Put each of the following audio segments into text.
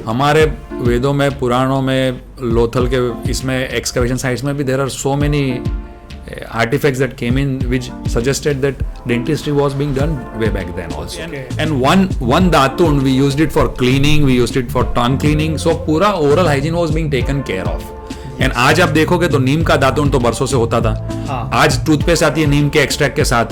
हमारे वेदों में, पुराणों में, लोथल के इसमें एक्सकवेशन साइट्स में भी there are so many artifacts that came in which suggested that dentistry was being done way back then also. Okay. And one datun we used it for cleaning, we used it for tongue cleaning, so पूरा oral hygiene was being taken care of. And आज आप देखोगे तो नीम का दातुन तो बरसों से होता था. हाँ. आज टूथपेस्ट आती है नीम के एक्सट्रैक्ट के साथ.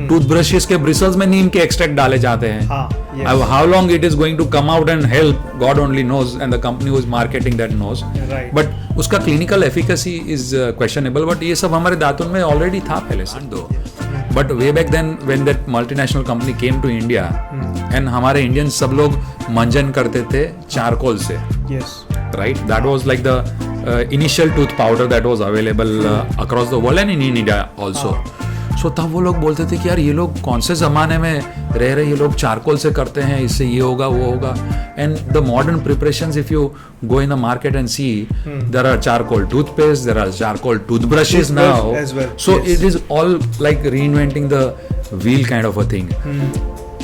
टूथब्रशेस के ब्रिसल्स में नीम के एक्सट्रैक्ट डाले जाते हैं. हाँ, yes. अब how long it is going to come out and help, God only knows and the company who is marketing that knows. Right. But उसका clinical efficacy is questionable. But ये सब हमारे दातुन में ऑलरेडी था पहले से. But way back then when that multinational company came to India and हमारे इंडियंस सब लोग मंजन करते थे चारकोल से. Yes. Right, that was like the initial tooth powder that was available across the world and in India also. So तब वो लोग बोलते थे कि यार ये लोग कौन से ज़माने में रह रहे, ये लोग चारकोल से करते हैं, इससे ये होगा वो होगा. And the modern preparations, if you go in the market and see, there are charcoal toothpaste, there are charcoal toothbrushes now. As well. So Yes. it is all like reinventing the wheel kind of a thing.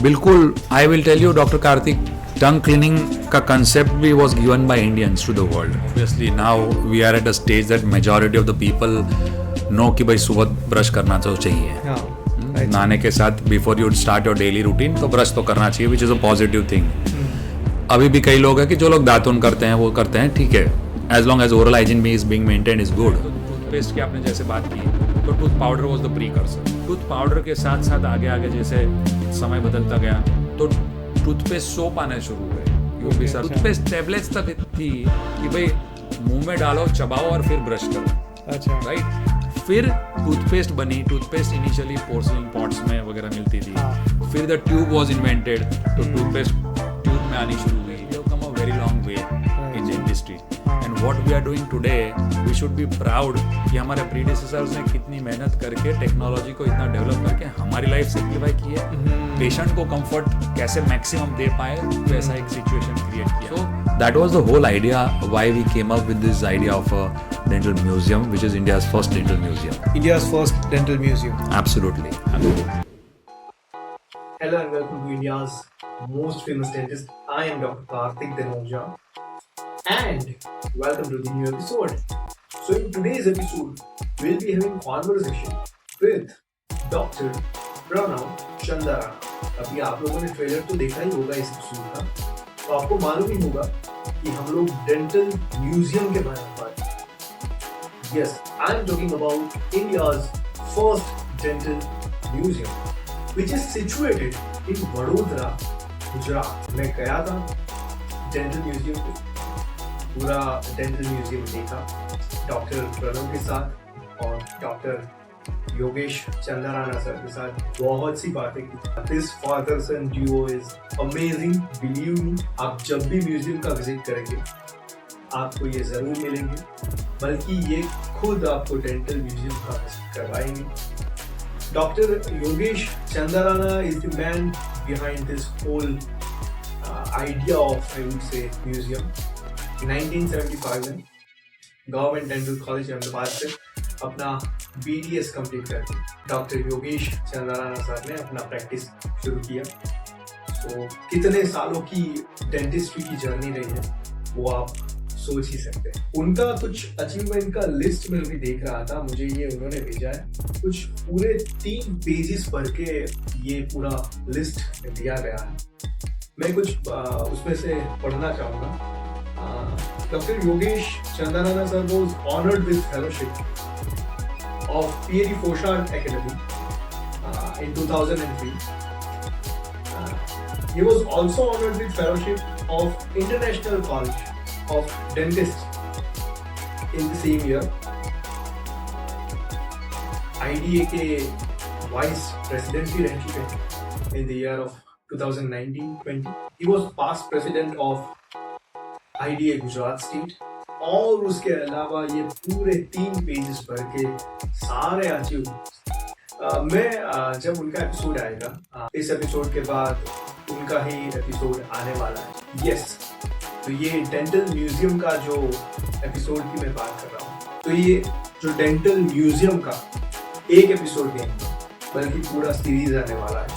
बिल्कुल, I will tell you, Dr. Karthik, tongue cleaning का concept भी was given by Indians to the world. Obviously now we are at a stage that majority of the people know कि भाई सुबह brush करना तो चाहिए. हाँ. Right. नहाने के साथ before you start your daily routine तो ब्रश तो करना चाहिए, which is a positive thing. अभी भी कई लोग हैं कि जो लोग दातुन करते हैं वो करते हैं, ठीक है, as long as oral hygiene भी is being maintained is good. Toothpaste की आपने जैसे बात की तो tooth powder was the precursor. Tooth powder के साथ साथ आगे आगे जैसे समय बदलता गया तो टूथपेस्ट सोप आने शुरू हुए. Okay, सर अच्छा. टूथपेस्ट टैबलेट्स तक थी कि भाई मुंह में डालो, चबाओ और फिर ब्रश करो. अच्छा. राइट. फिर टूथपेस्ट बनी. टूथपेस्ट इनिशियली पोर्सलिन पॉट्स में वगैरह मिलती थी. हाँ. फिर द ट्यूब वाज इन्वेंटेड, तो टूथपेस्ट ट्यूब में आनी शुरू हुई. We have come a very long way in industry. And what we are doing today, we should be proud कि हमारे प्रीडिसेसर्स ने कितनी मेहनत करके टेक्नोलॉजी को इतना डेवलप करके हमारी लाइफ सिंप्लीफाई की है. पेशेंट को कंफर्ट कैसे मैक्सिमम दे पाए वैसा एक सिचुएशन क्रिएट किया. So that was the whole idea why we came up with this idea of a dental museum, which is India's first dental museum. India's first dental museum. Absolutely. Hello and welcome to India's most famous dentist. I am Dr. Karthik Denoja and welcome to the new episode. So in today's episode, we'll be having conversation with Dr. Pranav Chandarana. अभी आप लोगों ने trailer तो देखा ही होगा इस episode का, तो आपको मालूम ही होगा कि हम लोग डेंटल म्यूजियम के बारे में बात. Yes, I am talking about India's first dental museum, which is situated in Vadodara, Gujarat. मैं गया था dental museum पे, पूरा dental museum देखा डॉक्टर प्रणव के साथ और डॉक्टर योगेश चंद्राना सर के साथ. बहुत सी बातें की. This father son duo is amazing. Believe me, आप जब भी म्यूजियम का विजिट करेंगे आपको ये जरूर मिलेंगे, बल्कि ये खुद आपको डेंटल म्यूजियम का विजिट करवाएंगे. Doctor Yogesh Chandrana is the man behind this whole idea of, I would say, museum. 1975 में गवर्नमेंट डेंटल कॉलेज अहमदाबाद से अपना BDS कंप्लीट करके डॉक्टर योगेश चंद्राना सर ने अपना प्रैक्टिस शुरू किया. तो कितने सालों की डेंटिस्ट्री की जर्नी रही है वो आप सोच ही सकते हैं. उनका कुछ अचीवमेंट का लिस्ट में भी देख रहा था, मुझे ये उन्होंने भेजा है. कुछ पूरे 3 पेजेस भर के ये पूरा लिस्ट दिया गया है. मैं कुछ उसमें से पढ़ना चाहूँगा. Doctor Yogesh Chandrana sir was honoured with fellowship of Pierre Fauchard Academy in 2003. He was also honored with fellowship of International College of Dentists in the same year. IDA के वाइस प्रेसिडेंट भी रह चुके हैं in the year of 2019-20. He was past president of IDA Gujarat State. और उसके अलावा ये पूरे 3 पेजेस भर के सारे अचीवमेंट्स. मैं जब उनका एपिसोड आएगा, इस एपिसोड के बाद उनका ही एपिसोड आने वाला है. यस, तो ये डेंटल म्यूजियम का जो एपिसोड की मैं बात कर रहा हूँ, तो ये जो डेंटल म्यूजियम का एक एपिसोड नहीं बल्कि पूरा सीरीज आने वाला है.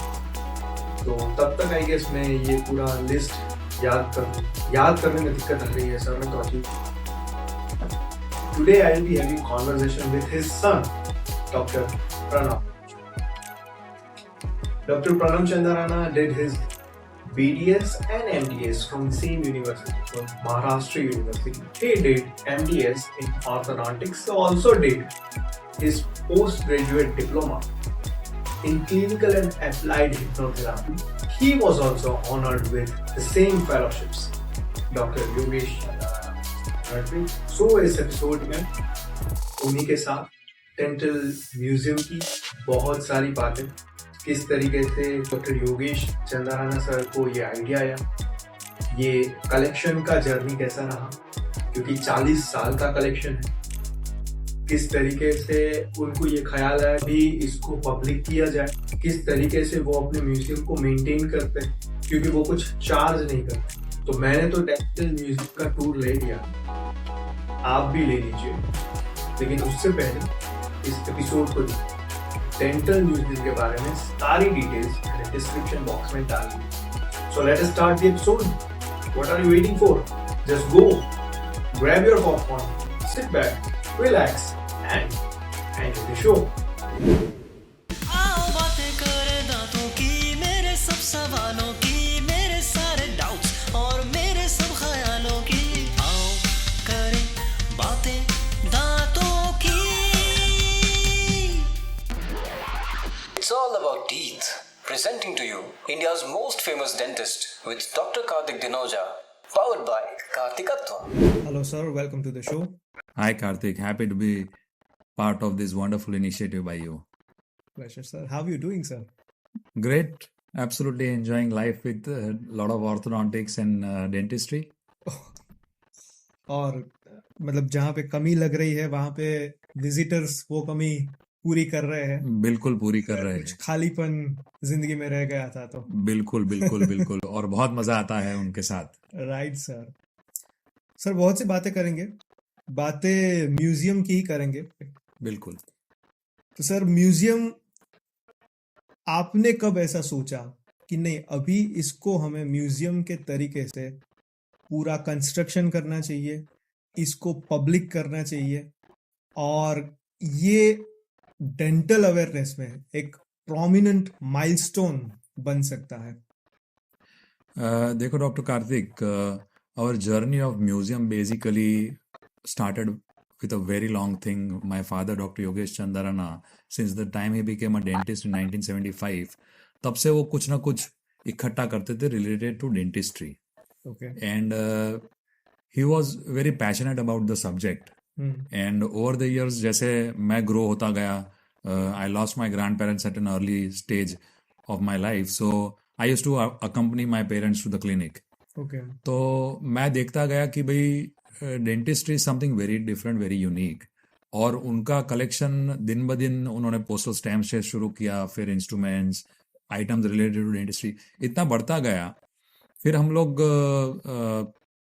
तो तब तक आई गेस मैं ये पूरा लिस्ट याद करने में दिक्कत आ रही है सर मैं तो अजीब. Today I will be having conversation with his son, Dr. Pranam. Dr. Pranam Chandarana did his BDS and MDS from the same university, from Maharashtra University. He did MDS in orthodontics, also did his postgraduate diploma in clinical and applied hypnotherapy. He was also honored with the same fellowships, Dr. Yogesh Chandarana. So इस episode में उन्हीं के साथ dental museum की बहुत सारी बातें, किस तरीके से डॉक्टर योगेश चंदाराना सर को ये आइडिया आया, ये कलेक्शन का जर्नी कैसा रहा, क्योंकि 40 साल का कलेक्शन है, किस तरीके से उनको ये ख्याल आया भी इसको पब्लिक किया जाए, किस तरीके से वो अपने म्यूजियम को मेंटेन करते हैं, क्योंकि वो कुछ चार्ज नहीं करते. तो मैंने तो डेंटल म्यूजियम का टूर ले लिया, आप भी ले लीजिए, लेकिन उससे पहले इस एपिसोड को डेंटल म्यूजियम के बारे में सारी डिटेल्स मैंने डिस्क्रिप्शन बॉक्स में डाल दी. So let us start the episode. What are you waiting for? Just go, grab your popcorn, sit back, relax and enjoy the show. आओ बातें करें दांतों की, मेरे सब सवालों की, मेरे सारे डाउट्स और मेरे सब ख्यालों की. आओ करें बातें दांतों की. It's all about teeth. Presenting to you India's most famous dentist with Dr. Karthik Dinoja, powered by Karthikatva. Hello, sir. Welcome to the show. Hi Karthik, happy to be part of this wonderful initiative by you. Pleasure, sir. How are you doing, sir? Great, absolutely enjoying life with a lot of orthodontics and dentistry. और मतलब जहाँ पे कमी लग रही है वहाँ पे विजिटर्स वो कमी पूरी कर रहे हैं. बिल्कुल पूरी कर रहे कुछ हैं. खालीपन जिंदगी में रह गया था तो. बिल्कुल बिल्कुल बिल्कुल और बहुत मजा आता है उनके साथ. Right sir. सर बहुत सी बातें करेंगे, बातें म्यूजियम की ही करेंगे. बिल्कुल. तो सर म्यूजियम आपने कब ऐसा सोचा कि नहीं अभी इसको हमें म्यूजियम के तरीके से पूरा कंस्ट्रक्शन करना चाहिए, इसको पब्लिक करना चाहिए और ये डेंटल अवेयरनेस में एक प्रोमिनेंट माइलस्टोन बन सकता है? देखो doctor Kartik, our journey of museum basically started with a very long thing. My father, Dr. Yogesh Chandarana, since the time he became a dentist in 1975, तब से वो कुछ ना कुछ इकट्ठा करते थे related to dentistry. Okay. And he was very passionate about the subject. And over the years, जैसे मैं grow होता गया, I lost my grandparents at an early stage of my life. So I used to accompany my parents to the clinic. Okay. तो मैं देखता गया कि भाई dentistry is something very different, very unique. और उनका कलेक्शन दिन ब दिन उन्होंने पोस्टल स्टैम्प से शुरू किया, फिर instruments, items related to dentistry इतना बढ़ता गया. फिर हम लोग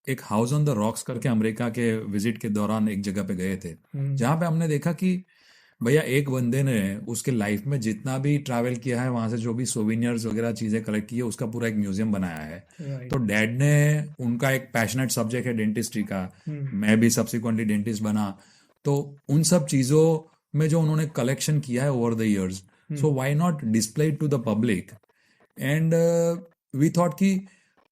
एक हाउस ऑन द रॉक्स करके अमेरिका के विजिट के दौरान एक जगह पे गए थे, जहाँ पे हमने देखा कि भैया एक बंदे ने उसके लाइफ में जितना भी ट्रैवल किया है, वहां से जो भी सोविनियर्स वगैरह चीजें कलेक्ट की है, उसका पूरा एक म्यूजियम बनाया है. Right. तो डैड ने, उनका एक पैशनेट सब्जेक्ट है डेंटिस्ट्री का, मैं भी सब्सिक्वेंटली डेंटिस्ट बना, तो उन सब चीजों में जो उन्होंने कलेक्शन किया है over the years, so why not display to the public. And we thought कि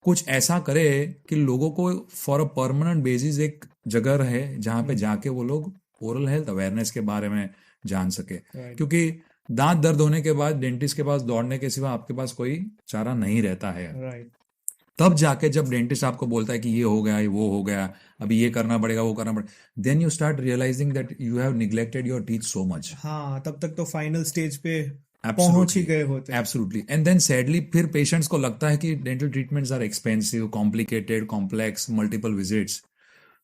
कुछ ऐसा करे कि लोगों को फॉर अ परमानेंट बेसिस एक जगह रहे जहाँ पे जाके वो लोग ओरल हेल्थ अवेयरनेस के बारे में जान सके. क्योंकि दांत दर्द होने के बाद डेंटिस्ट के पास दौड़ने के सिवा आपके पास कोई चारा नहीं रहता है. Right. तब जाके जब डेंटिस्ट आपको बोलता है कि ये हो गया, ये वो हो गया, अभी ये करना पड़ेगा, वो करना पड़ेगा, then you start realising that you have neglected your teeth so much. हाँ, तब तक तो फाइनल स्टेज पे पहुंच ही गए होते. एब्सोल्युटली. एंड देन सैडली फिर पेशेंट्स को लगता है कि dental treatments are expensive, complicated, complex, multiple visits.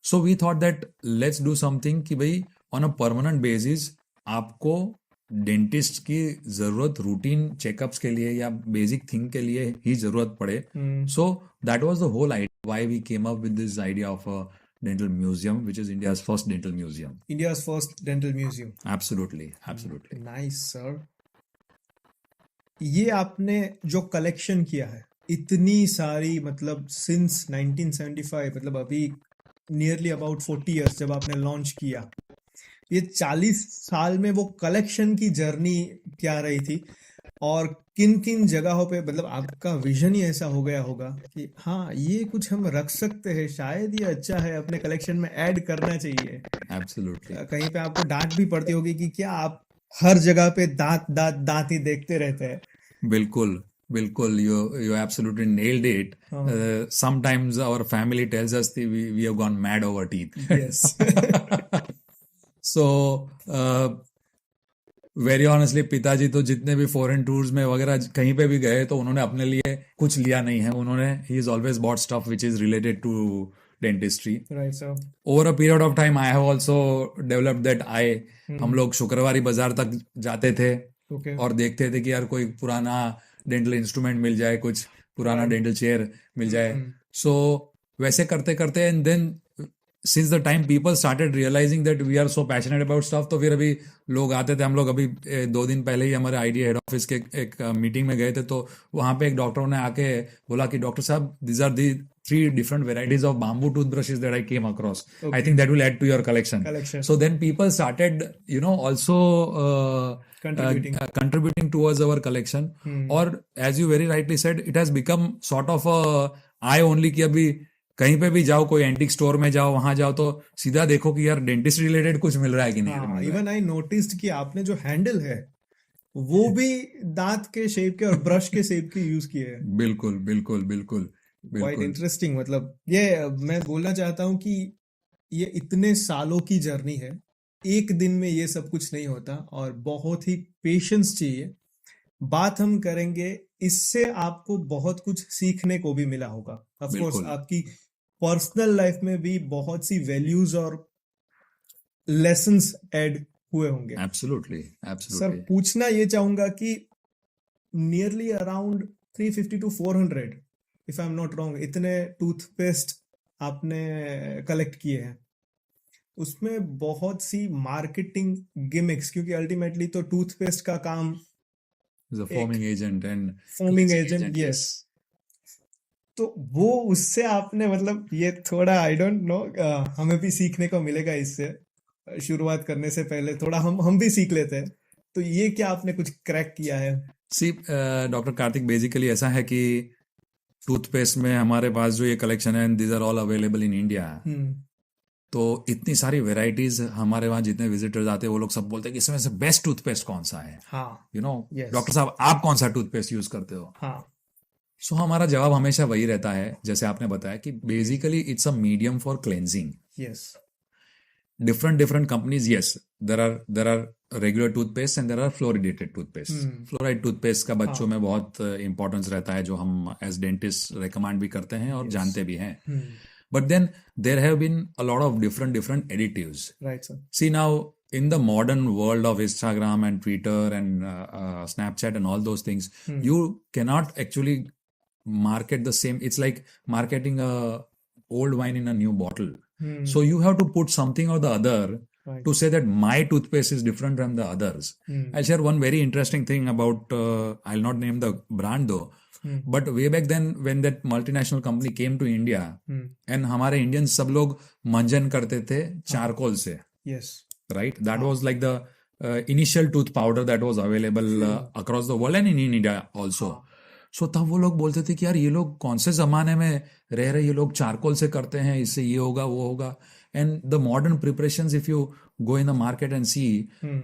So we thought that let's do something कि भाई ऑन अ परमानेंट बेसिस आपको डेंटिस्ट की जरूरत रूटीन चेकअप्स के लिए या बेसिक थिंग के लिए ही जरूरत पड़े. So that was the whole idea why we came up with this idea of a dental museum, which is India's first dental museum. India's first dental museum. Absolutely, absolutely. Nice, sir. ये आपने जो collection किया है इतनी सारी मतलब since 1975 मतलब अभी नियरली अबाउट 40 इयर्स जब आपने लॉन्च किया, ये 40 साल में वो कलेक्शन की जर्नी क्या रही थी और किन किन जगहों पे मतलब आपका विजन ही ऐसा हो गया होगा कि हाँ ये कुछ हम रख सकते हैं, शायद ये अच्छा है, अपने कलेक्शन में ऐड करना चाहिए। एब्सोल्युटली, कहीं पे आपको डांट भी पड़ती होगी कि क्या आप हर जगह पे दांत दांत दांत ही देखते रहते हैं। बिल्कुल बिल्कुल, you absolutely nailed it. हाँ, Sometimes our family tells us that we have gone mad over teeth. Yes. So very honestly, पिताजी तो जितने भी फॉरेन टूर्स में वगैरह कहीं पे भी गए तो उन्होंने अपने लिए कुछ लिया नहीं है। उन्होंने ही is always bought stuff which is related to dentistry. Right sir. Over a period of time I have also developed that I. हम लोग शुक्रवारी बाजार तक जाते थे ओके। और देखते थे कि यार कोई पुराना डेंटल इंस्ट्रूमेंट मिल जाए, कुछ पुराना डेंटल चेयर मिल जाए। सो वैसे करते करते and then since the time people started realizing that we are so passionate about stuff, तो फिर अभी लोग आते थे। हम लोग अभी 2 दिन पहले ही हमारे आईडिया हेड ऑफिस के एक मीटिंग में गए थे, तो वहां पे एक डॉक्टर ने आके बोला कि डॉक्टर साहब, these are the 3 different varieties of bamboo toothbrushes that I came across. I think that will add to your collection. So then people started, also contributing towards our collection. और as you very rightly said, it has become sort of a eye only कि अभी कहीं पे भी जाओ, कोई antique store में जाओ, वहां जाओ तो सीधा देखो कि यार डेंटिस्ट रिलेटेड कुछ मिल रहा है कि नहीं मिल रहा है। इवन आई नोटिस्ड कि आपने जो हैंडल है वो भी दांत के शेप के और ब्रश के शेप के यूज किए हैं। बिल्कुल बिल्कुल बिल्कुल क्वाइट बिल्कुल। इंटरेस्टिंग। मतलब ये मैं बोलना चाहता हूँ कि ये इतने सालों की जर्नी है, एक दिन में ये सब कुछ नहीं होता और बहुत ही पेशेंस चाहिए। बात हम करेंगे, इससे आपको बहुत कुछ सीखने को भी मिला होगा। ऑफ कोर्स बिल्कुल। आपकी पर्सनल लाइफ में भी बहुत सी वैल्यूज और लेसन्स ऐड हुए होंगे। Absolutely sir absolutely. पूछना ये चाहूंगा कि nearly around 350 to 400 if I am not wrong इतने टूथपेस्ट आपने कलेक्ट किए हैं, उसमें बहुत सी मार्केटिंग गिमिक्स, क्योंकि अल्टीमेटली तो टूथपेस्ट का काम forming agent and forming agent, yes. तो वो उससे आपने मतलब ये थोड़ा आई डोंट नो, हमें भी सीखने को मिलेगा इससे। शुरुआत करने से पहले थोड़ा हम भी सीख लेते हैं। तो ये क्या आपने कुछ क्रैक किया है? सी डॉक्टर कार्तिक, बेसिकली ऐसा है कि टूथपेस्ट में हमारे पास जो ये कलेक्शन है, this are all available in India. तो इतनी सारी वेराइटीज, हमारे वहाँ जितने विजिटर्स आते हैं वो लोग सब बोलते हैं कि इसमें से बेस्ट टूथपेस्ट कौन सा है। हाँ, yes. डॉक्टर साहब आप कौन सा टूथपेस्ट यूज करते हो? हाँ। सो हमारा जवाब हमेशा वही रहता है, जैसे आपने बताया कि basically it's a medium for cleansing. Yes. different companies, yes, there are regular toothpaste and there are fluoridated toothpaste. Fluoride toothpaste का बच्चों में बहुत इंपॉर्टेंस रहता है, जो हम एज डेंटिस्ट रिकमेंड भी करते हैं और जानते भी हैं। But then there have been a lot of different additives. Right, sir. See, now in the modern world of Instagram and Twitter and Snapchat and all those things, you cannot actually market the same. It's like marketing a old wine in a new bottle. So you have to put something or the other to say that my toothpaste is different from the others. I'll share one very interesting thing about, I'll not name the brand though, but way back then when that multinational company came to India, and हमारे Indians सब लोग मंजन करते थे charcoal से. Yes. Right? That was like the initial tooth powder that was available across the world and in India also. सो तब वो लोग बोलते थे कि यार ये लोग कौन से जमाने में रह रहे, ये लोग चारकोल से करते हैं, इससे ये होगा वो होगा। And the modern preparations, if you go in the market and see,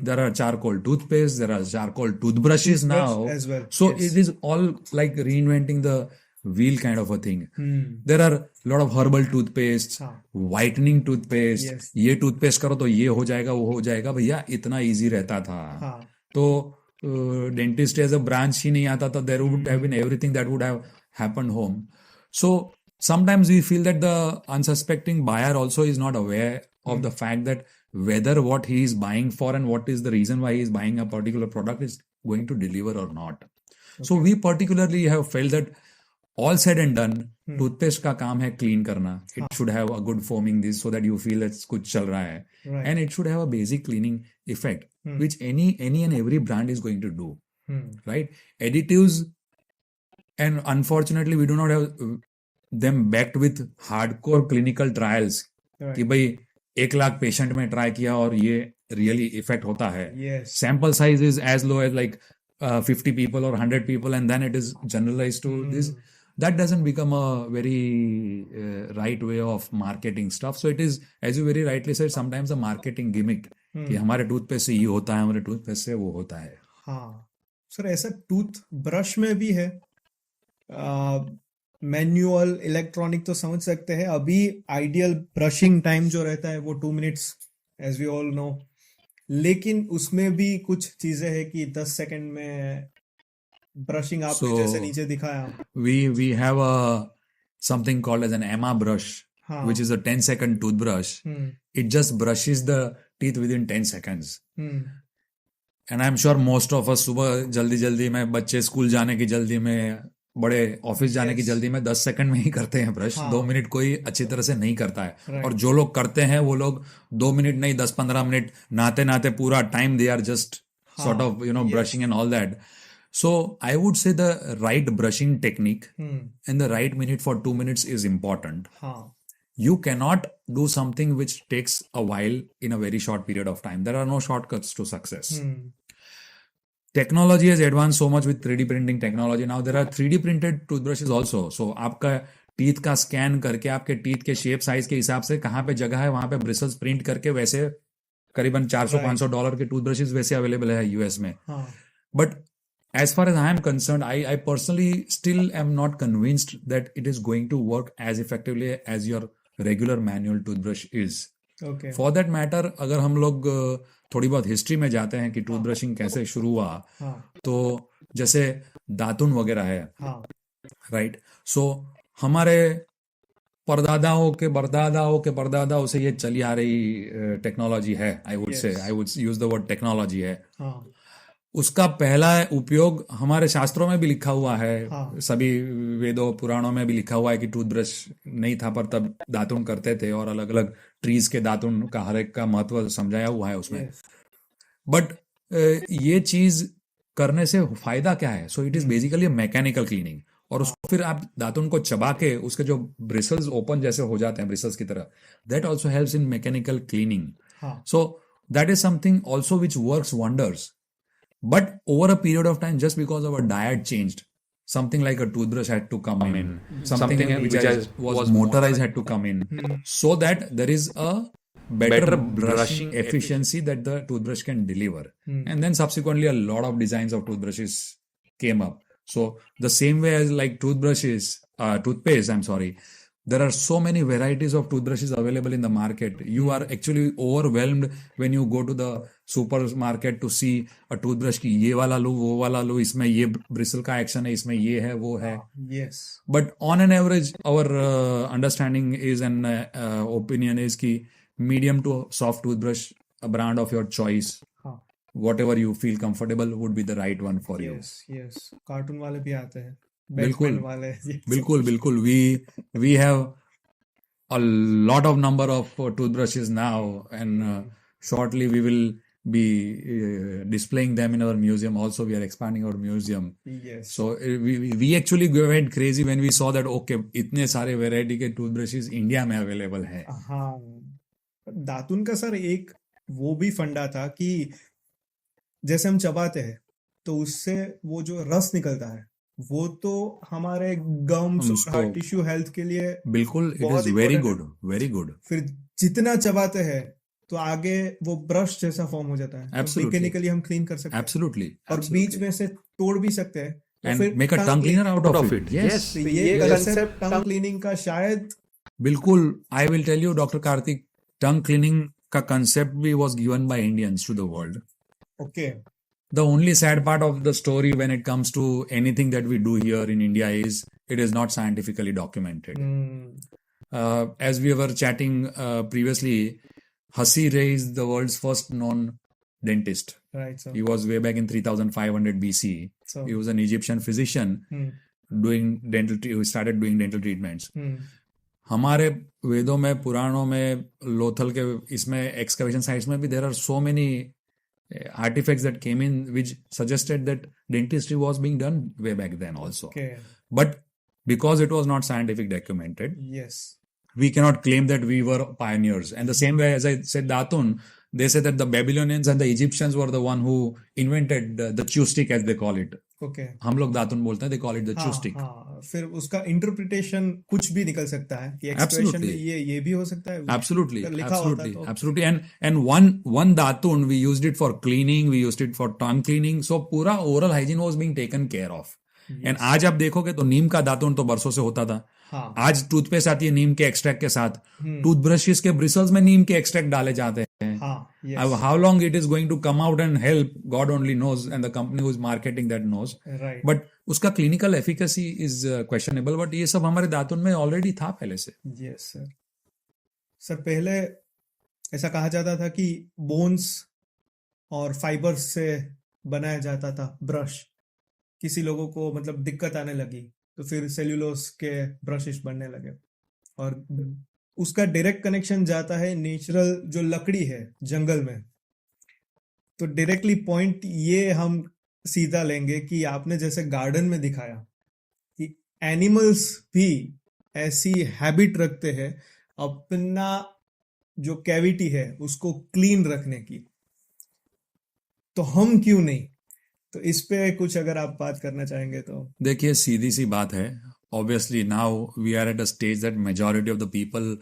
there are charcoal toothpaste, there are charcoal toothbrushes now as well. So it is all like reinventing the wheel kind of a thing. There are lot of herbal toothpaste, whitening toothpaste. ये toothpaste करो तो ये हो जाएगा वो हो जाएगा। भैया इतना easy रहता था। तो डेंटिस्ट एज अ ब्रांच ही नहीं आता था, there would have been everything that would have happened home. So sometimes we feel that the unsuspecting buyer also is not aware of the fact that whether what he is buying for and what is the reason why he is buying a particular product is going to deliver or not. So we particularly have felt that all said and done, toothpaste का काम है clean करना. It should have a good foaming this so that you feel that कुछ चल रहा है, and it should have a basic cleaning effect which any and every brand is going to do. Right? Additives And unfortunately, we do not have them backed with hardcore clinical trials. Right. कि भाई 1 lakh patient में try किया और ये really effect होता है. Yes. Sample size is as low as like 50 people or 100 people, and then it is generalized to this. That doesn't become a very right way of marketing stuff. So it is, as you very rightly said, sometimes a marketing gimmick. कि हमारे toothpaste से ये होता है, हमारे toothpaste से वो होता है. हाँ सर, ऐसा टूथ ब्रश में भी है. मैन्युअल इलेक्ट्रॉनिक तो समझ सकते हैं. अभी आइडियल ब्रशिंग टाइम जो रहता है वो 2 minutes, as we all know. लेकिन उसमें भी कुछ चीजें हैं कि 10 सेकंड में ब्रशिंग आपने जैसे नीचे दिखाया. We have something called as an EMA brush, हाँ. which is a 10-second toothbrush. It just brushes the teeth within 10 seconds. And I'm sure most of us सुबह जल्दी जल्दी में, बच्चे स्कूल जाने की जल्दी में, बड़े ऑफिस जाने की जल्दी में 10 सेकंड में ही करते हैं ब्रश. 2 मिनट कोई अच्छी तरह से नहीं करता है. और जो लोग करते हैं वो लोग 2 मिनट नहीं 10-15 मिनट नहाते नहाते पूरा time they are just sort of brushing and all that. So I would say the right brushing technique and the right minute for 2 minutes is important. हाँ. You cannot do something which takes a while in a very short period of time. There are no shortcuts to success. Technology has advanced so much with 3D printing technology. Now there are 3D printed toothbrushes also. So आपका teeth का scan करके आपके teeth के shape size के हिसाब से कहाँ पे जगह है वहां पे ब्रिसल्स प्रिंट करके वैसे करीबन $400-500 के टूथब्रशेस वैसे अवेलेबल है यूएस में. But as far as I am concerned, I personally still am not convinced that it is going to work as effectively as your regular manual toothbrush is. Okay. For that matter, अगर हम लोग थोड़ी बहुत history में जाते हैं कि टूथब्रशिंग कैसे शुरू हुआ, तो जैसे दातुन वगैरह है, राइट. सो हमारे परदादाओं के परदादाओं के परदादाओं से ये चली आ रही टेक्नोलॉजी है. I would use the word technology है. उसका पहला उपयोग हमारे शास्त्रों में भी लिखा हुआ है. सभी वेदों पुराणों में भी लिखा हुआ है कि टूथब्रश नहीं था पर तब दातुन करते थे और अलग अलग ट्रीज के दातुन का हर एक का महत्व समझाया हुआ है उसमें. बट ये चीज करने से फायदा क्या है? So it is basically mechanical cleaning. और उसको फिर आप दातुन को चबा के उसके जो ब्रिसल्स ओपन जैसे हो जाते हैं ब्रिसल्स की तरह, that also helps in mechanical cleaning. So that is something also which works wonders. But over a period of time, just because our diet changed, something like a toothbrush had to come in, something which was motorized had to come in, so that there is a better brushing efficiency that the toothbrush can deliver. And then subsequently, a lot of designs of toothbrushes came up. So the same way as like toothpaste, I'm sorry, there are so many varieties of toothbrushes available in the market. You are actually overwhelmed when you go to the supermarket to see a toothbrush की ये वाला लो वो वाला लो, इसमें ये bristle का action है, इसमें ये है वो है. Yes. But on an average, our understanding is and opinion is कि medium to soft toothbrush, a brand of your choice, whatever you feel comfortable would be the right one for you. Yes. Cartoon वाले भी आते हैं. बिल्कुल बिल्कुल. We have a lot of number of toothbrushes now, and shortly we will be displaying them in our museum. Also, we are expanding our museum. Yes. So we actually went crazy when we saw that okay, इतने सारे variety के toothbrushes India में available है. हाँ, दातुन का sir एक वो भी फंडा था कि जैसे हम चबाते हैं तो उससे वो जो रस निकलता है वो तो हमारे गम्स और हार्ट टिश्यू हेल्थ के लिए बिल्कुल इट इज वेरी गुड. फिर जितना चबाते हैं तो आगे वो ब्रश जैसा फॉर्म हो जाता है. मैकेनिकली हम क्लीन कर सकते हैं. एब्सोल्युटली. और बीच में से तोड़ भी सकते हैं and make a tongue cleaner out of it. Yes. ये कंसेप्ट टंग क्लीनिंग का शायद बिल्कुल. I will tell you, Dr. Karthik, tongue cleaning का concept भी was given by Indians to the world. Okay. The only sad part of the story when it comes to anything that we do here in India is it is not scientifically documented. As we were chatting previously, Hussey Ray is the world's first known dentist. Right. So he was way back in 3500 BC. So he was an Egyptian physician who started doing dental treatments. हमारे वेदों में पुराणों में लोथल के इसमें excavation sites में भी there are so many artifacts that came in which suggested that dentistry was being done way back then also. Okay. But because it was not scientific documented, Yes. we cannot claim that we were pioneers. And the same way as I said, Datun, they say that the Babylonians and the Egyptians were the one who invented the chew stick, as they call it. Okay. हम लोग दातुन बोलते हैं, they call it the chew हाँ stick. हाँ, फिर उसका interpretation कुछ भी निकल सकता है कि एक्सप्रेशन में Absolutely. ये भी हो सकता है, Absolutely, अगर लिखा होता absolutely, तो absolutely. And one datun, we used it for cleaning, we used it for tongue cleaning. So पूरा oral hygiene was being taken care of. And आज आप देखोगे तो नीम का दातुन तो बरसों से होता था. हाँ. आज टूथपेस्ट आती है नीम के एक्सट्रैक्ट के साथ. टूथब्रशेस के ब्रिसल्स में नीम के एक्सट्रैक्ट डाले जाते हैं. हाँ, yes. अब how long it is going to come out and help, God only knows, and the company who is marketing that knows. Right. But उसका clinical efficacy is questionable. But ये सब हमारे दातुन में already था पहले से. Yes sir. सर पहले ऐसा कहा जाता था कि बोन्स और फाइबर्स से बनाया जाता था ब्रश. किसी लोगों को मतलब दिक्कत आने लगी तो फिर सेल्यूलोस के ब्रशेस बनने लगे और उसका डायरेक्ट कनेक्शन जाता है नेचुरल जो लकड़ी है जंगल में. तो डायरेक्टली पॉइंट ये हम सीधा लेंगे कि आपने जैसे गार्डन में दिखाया कि एनिमल्स भी ऐसी हैबिट रखते हैं अपना जो कैविटी है उसको क्लीन रखने की, तो हम क्यों नहीं? तो इस पे कुछ अगर आप बात करना चाहेंगे तो. देखिए सीधी सी बात है. Obviously now we are at a stage that majority of the people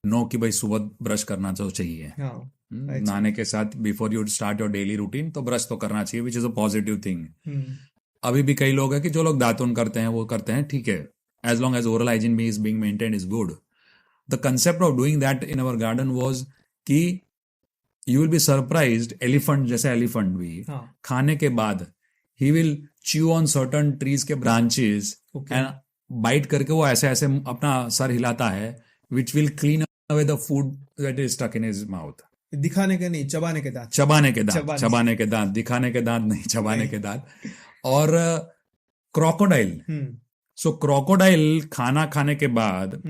know कि भाई सुबह ब्रश करना तो चाहिए. हाँ. नहाने के साथ before you start your daily routine तो ब्रश तो करना चाहिए, which is a positive thing. अभी भी कई लोग हैं कि जो लोग दातुन करते हैं वो करते हैं, ठीक है, as long as oral hygiene भी is being maintained is good. The concept of doing that in our garden was कि you will be surprised. Elephant जैसे एलिफेंट भी खाने के बाद ही will chew on certain trees के ब्रांचेस एंड बाइट करके वो ऐसे ऐसे अपना सर हिलाता है, which will clean away the food that is stuck in his mouth. दिखाने के नहीं, चबाने के दांत. चबाने के दांत, दिखाने के दांत नहीं, चबाने के दांत. और क्रोकोडाइल, सो क्रोकोडाइल खाना खाने के बाद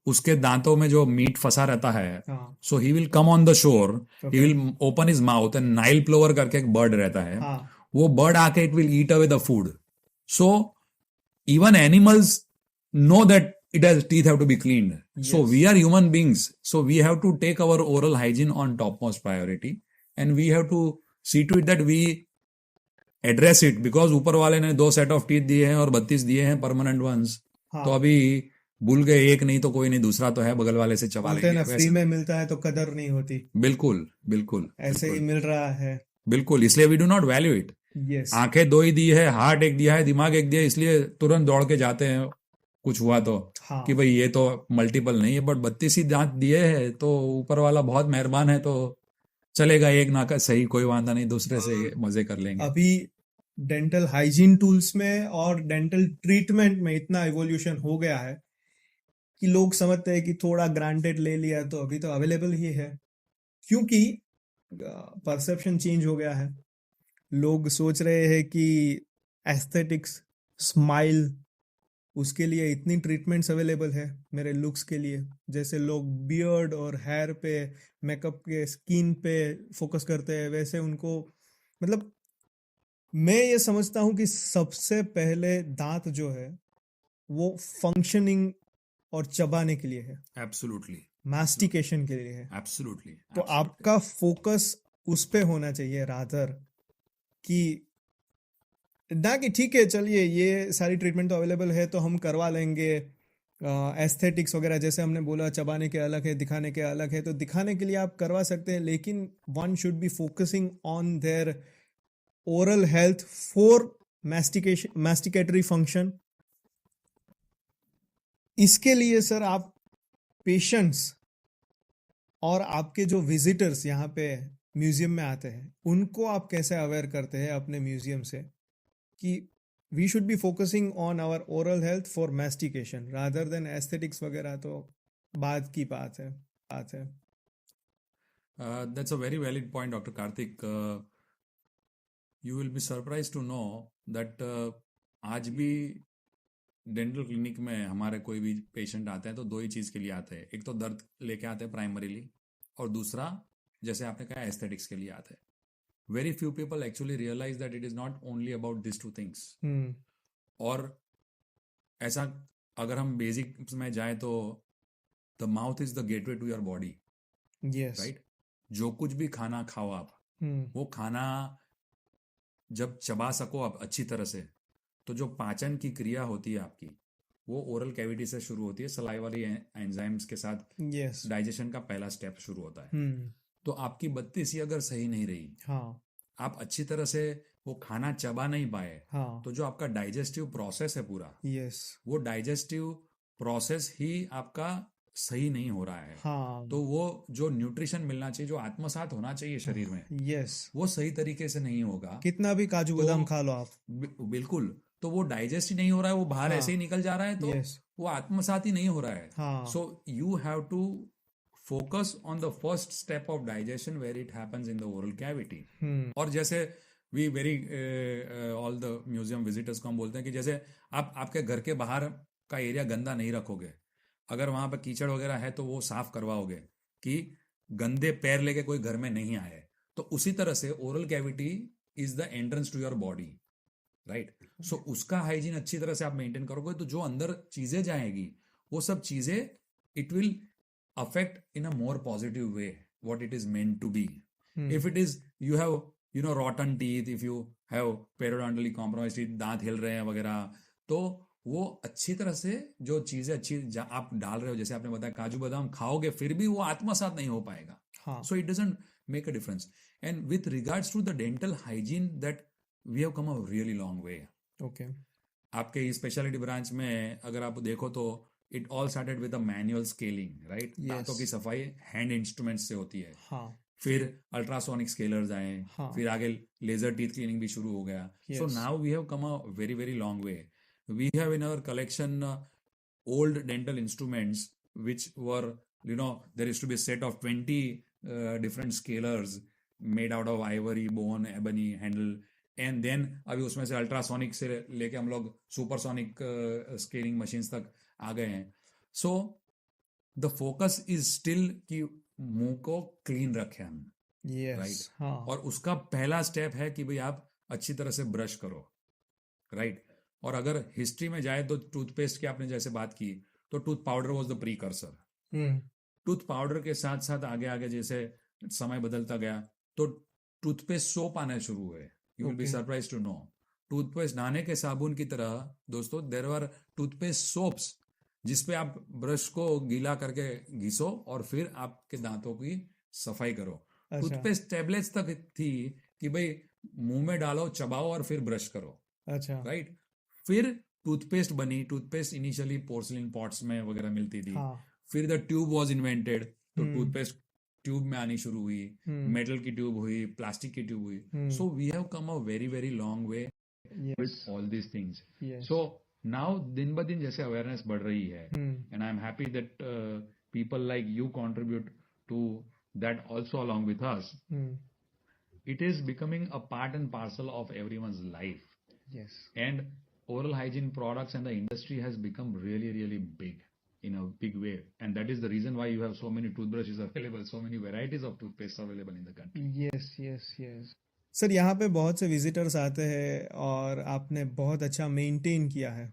उसके दांतों में जो मीट फंसा रहता है, so he will come on the shore, he will open his mouth and Nile plover करके एक बर्ड रहता है, वो बर्ड आके it will eat away the food. So even animals know that it has teeth have to be cleaned. Yes. So we are human beings, so we have to take our oral hygiene on topmost priority and we have to see to it that we address it, because ऊपर वाले ने 2 set of teeth दिए हैं और 32 दिए हैं permanent once. तो अभी भूल गए एक नहीं तो कोई नहीं, दूसरा तो है बगल वाले से चबा लेंगे. फ्री में मिलता है तो कदर नहीं होती. बिल्कुल बिल्कुल ऐसे ही मिल रहा है. बिल्कुल, इसलिए we do not value it. आंखें 2 ही दी है, हार्ट एक दिया है, दिमाग एक दिया है, इसलिए तुरंत दौड़ के जाते हैं कुछ हुआ तो कि भाई ये तो मल्टीपल नहीं है. बट 32 ही दांत दिए हैं तो ऊपर वाला बहुत मेहरबान है, तो चलेगा एक ना का सही, कोई वादा नहीं, दूसरे से मजे कर लेंगे. अभी डेंटल हाइजीन टूल्स में और डेंटल ट्रीटमेंट में इतना इवोल्यूशन हो गया है कि लोग समझते हैं कि थोड़ा ग्रांटेड ले लिया तो अभी तो अवेलेबल ही है, क्योंकि परसेप्शन चेंज हो गया है. लोग सोच रहे हैं कि एस्थेटिक्स, स्माइल, उसके लिए इतनी ट्रीटमेंट्स अवेलेबल है मेरे लुक्स के लिए. जैसे लोग बियर्ड और हेयर पे, मेकअप के, स्किन पे फोकस करते हैं, वैसे उनको मतलब मैं ये समझता हूँ कि सबसे पहले दांत जो है वो फंक्शनिंग और चबाने के लिए है. एब्सोल्युटली. मास्टिकेशन के लिए है. एब्सोल्युटली. तो आपका फोकस उस पे होना चाहिए रादर कि ना कि ठीक है चलिए ये सारी ट्रीटमेंट तो अवेलेबल है तो हम करवा लेंगे. एस्थेटिक्स वगैरह जैसे हमने बोला, चबाने के अलग है, दिखाने के अलग है, तो दिखाने के लिए आप करवा सकते हैं, लेकिन one should be focusing on their oral health for masticatory function. इसके लिए सर आप पेशेंट्स और आपके जो विजिटर्स यहाँ पे म्यूजियम में आते हैं उनको आप कैसे अवेयर करते हैं अपने म्यूजियम से कि we should be focusing on our oral health for mastication rather than aesthetics वगैरह तो बाद की बात है. That's a very valid point, Dr. Karthik. You will be surprised to know that आज भी डेंटल क्लिनिक में हमारे कोई भी पेशेंट आते हैं तो 2 ही चीज़ के लिए आते हैं. एक तो दर्द लेके आते हैं प्राइमरीली, और दूसरा जैसे आपने कहा एस्थेटिक्स के लिए आते हैं. Very few people actually realize that it is not only about these 2 things. और ऐसा अगर हम बेसिक में जाए तो the mouth is the gateway to your body, yes. Right? जो कुछ भी खाना खाओ आप, वो खाना जब चबा सको आप अच्छी तरह से, तो जो पाचन की क्रिया होती है आपकी, वो ओरल कैविटी से शुरू होती है, सलाइवरी एंजाइम्स के साथ यस। डाइजेशन का पहला स्टेप शुरू होता है। तो आपकी 32 अगर सही नहीं रही, हाँ आप अच्छी तरह से वो खाना चबा नहीं पाए, हाँ। तो जो आपका डाइजेस्टिव प्रोसेस है पूरा, यस। वो डाइजेस्टिव प्रोसेस ही आपका सही नहीं हो रहा है। हाँ। तो वो जो न्यूट्रिशन मिलना चाहिए, जो आत्मसात होना चाहिए शरीर में, यस। वो सही तरीके से नहीं होगा। कितना भी काजू तो बादाम खा लो आप। बिल्कुल, तो वो डाइजेस्ट ही नहीं हो रहा है, वो बाहर हाँ। ऐसे ही निकल जा रहा है, तो यस। वो आत्मसात ही नहीं हो रहा है। हाँ। So you have to focus on the first step of digestion where it happens in the oral cavity. और जैसे we very all the museum visitors को हम बोलते हैं कि जैसे आप आपके घर के बाहर का एरिया गंदा नहीं रखोगे, अगर वहां पर कीचड़ वगैरह है तो वो साफ करवाओगे कि गंदे पैर लेके कोई घर में नहीं आए, तो उसी तरह से oral cavity is the entrance to your body, right? So उसका हाइजीन अच्छी तरह से आप मेंटेन करोगे, तो जो अंदर चीजें जाएगी वो सब चीजें it will affect in a more positive way what it is meant to be. If it is you have rotten teeth, if you have periodontally compromised teeth, दांत हिल रहे हैं वगैरह, तो वो अच्छी तरह से जो चीजें अच्छी आप डाल रहे हो, जैसे आपने बताया काजू बादाम खाओगे फिर भी वो आत्मसात नहीं हो पाएगा. हाँ. So it doesn't make a difference. And with regards to the dental hygiene, that we have come a really long way. Okay. आपके स्पेशलिटी ब्रांच में अगर आप देखो तो it all started with a manual scaling, right? दांतों की सफाई hand instruments से होती है. हाँ. फिर अल्ट्रासोनिक स्केलर्स आए. हाँ. फिर आगे लेजर टीथ क्लीनिंग भी शुरू हो गया. So now we have come a very very long way. We have in our collection old dental instruments which were, there used to be a set of 20 different scalers made out of ivory, bone, ebony, handle. And then अभी उसमें से ultrasonic से लेके हम लोग supersonic scaling machines तक आ गए हैं. So the focus is still कि मुंह को क्लीन रखें हम, राइट? हाँ. और उसका पहला स्टेप है कि भाई आप अच्छी तरह से ब्रश करो, राइट? और अगर हिस्ट्री में जाए तो टूथपेस्ट की आपने जैसे बात की, तो tooth powder was the precursor. Tooth powder के साथ साथ आगे आगे जैसे समय बदलता गया तो टूथपेस्ट सोप आने शुरू हुए. You will be surprised to know. Toothpaste नहाने के साबुन की तरह दोस्तों देयर आर टूथपेस्ट सोप्स जिसपे आप ब्रश को गीला करके घिसो और फिर आपके दांतों की सफाई करो. टूथपेस्ट टैबलेट्स तक थी कि भाई मुंह में डालो, चबाओ और फिर ब्रश करो. अच्छा. राइट? फिर टूथपेस्ट बनी. टूथपेस्ट इनिशियली पोर्सलिन पॉट्स में वगैरह मिलती थी. फिर द ट्यूब वॉज इन्वेंटेड, तो टूथपेस्ट ट्यूब में आनी शुरू हुई. मेटल की ट्यूब हुई, प्लास्टिक की ट्यूब हुई. So we have come a very very long way with all these things. So now दिन ब दिन जैसे अवेयरनेस बढ़ रही है, and I am happy that people like you contribute to that also along with us. It is becoming a part and parcel of everyone's life. And oral hygiene products and the industry has become really really big in a big way, and that is the reason why you have so many toothbrushes available, so many varieties of toothpaste available in the country. yes. Sir यहाँ पे बहुत से visitors आते हैं और आपने बहुत अच्छा मेंटेन किया है,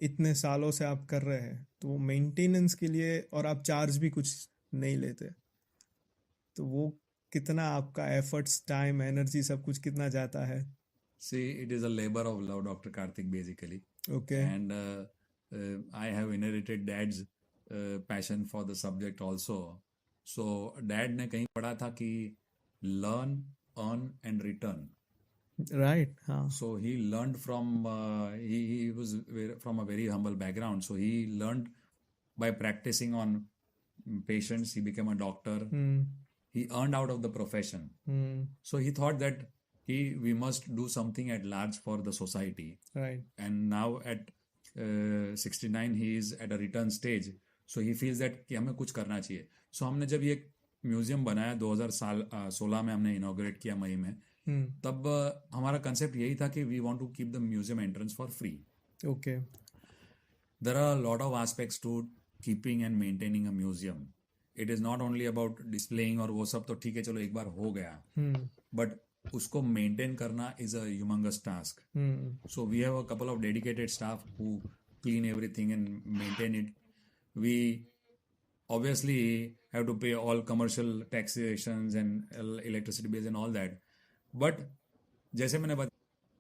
इतने सालों से आप कर रहे हैं, तो वो मेंटेनेंस के लिए और आप चार्ज भी कुछ नहीं लेते, तो वो कितना आपका एफर्ट्स, टाइम, एनर्जी सब कुछ कितना जाता है? See, it is a labor of love, Dr. Karthik, basically. Okay. And I have inherited dad's passion for the subject also. So, dad ने कहीं पढ़ा था कि learn, earn and return. Right. हाँ. So, he learned from, he was from a very humble background. So, he learned by practicing on patients. He became a doctor. He earned out of the profession. So, he thought that we must do something at large for the society. Right. And now at 69 he is at a return stage. So he feels that कि हमें कुछ करना चाहिए. So हमने जब ये museum बनाया 2016 में हमने इनॉग्रेट किया मई में, तब हमारा कंसेप्ट यही था कि we want to keep the museum entrance for free. Okay. There are a lot of aspects to keeping and maintaining a museum. It is not only about displaying और वो सब तो ठीक है, चलो एक बार हो गया, but उसको मेंटेन करना is a humongous task. So we have a couple of dedicated staff who clean everything and maintain it. We obviously have to pay all commercial taxations and electricity bills and all that. But जैसे मैंने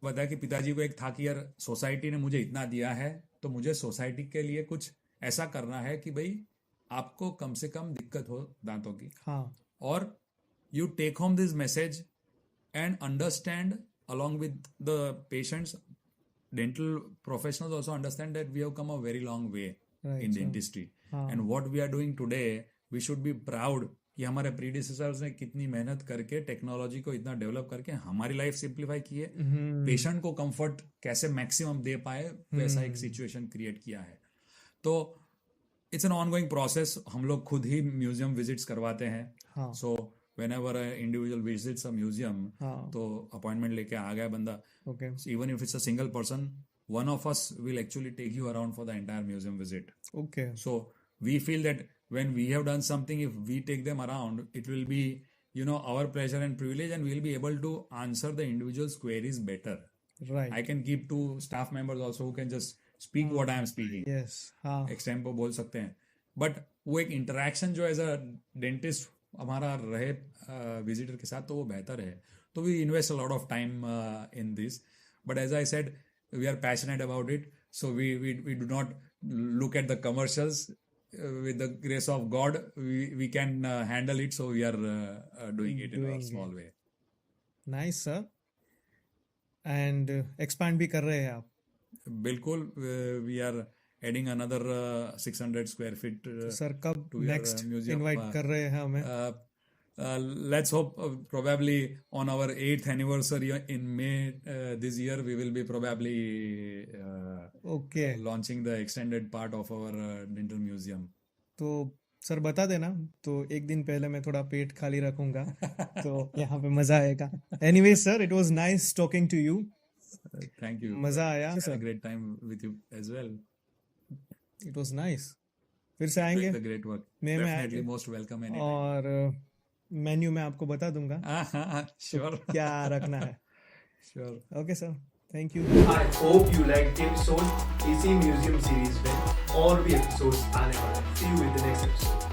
बताया कि पिताजी को एक था कि यार सोसाइटी ने मुझे इतना दिया है तो मुझे सोसाइटी के लिए कुछ ऐसा करना है कि भाई आपको कम से कम दिक्कत हो दांतों की. हाँ. Or you take home this message and understand along with the patients, dental professionals also understand that we have come a very long way Right, in sir. dentistry. हाँ. And what we are doing today, we should be proud कि हमारे predecessors ने कितनी मेहनत करके technology को इतना develop करके हमारी लाइफ सिंप्लीफाई की है, पेशेंट को कंफर्ट कैसे मैक्सिमम दे पाए वैसा एक सिचुएशन क्रिएट किया है. तो it's an on going process. हम लोग खुद ही म्यूजियम विजिट्स करवाते हैं. हाँ. सो whenever an individual visits a museum, हाँ. तो अपॉइंटमेंट लेके आ गया बंदा, Okay. even if it's a single person, one of us will actually take you around for the entire museum visit. Okay. So we feel that when we have done something, if we take them around, it will be, you know, our pleasure and privilege, and we'll be able to answer the individual's queries better. Right. I can keep 2 staff members also who can just speak what I am speaking. Yes. हाँ. Extempore बोल सकते हैं. But वो एक interaction जो as a dentist हमारा रहे visitor के साथ तो वो बेहतर है. तो we invest a lot of time in this. But as I said, we are passionate about it. So we do not look at the commercials. With the grace of God, we can handle it. So we are doing it in a Doing small way. Nice, sir. And expand भी कर रहे हैं आप. बिल्कुल. We are adding another 600 square feet. Sir कब to your, next museum, invite कर रहे हैं हमें? Let's hope probably on our 8th anniversary in May this year we will be probably okay. launching the extended part of our dental museum. तो sir बता देना, तो एक दिन पहले मैं थोड़ा पेट खाली रखूंगा तो यहाँ पे मजा आएगा. Anyway sir, it was nice talking to you. Thank you. मजा आया Had a sir. great time with you as well. It was nice. फिर से आएंगे The great work. मैं Definitely most welcome anytime. और मेन्यू में आपको बता दूंगा Sure. क्या रखना है. Sure. Okay sir, thank you. I hope you liked the episode. इसी म्यूजियम सीरीज में और भी एपिसोड्स आने वाले हैं. See you in the next episode.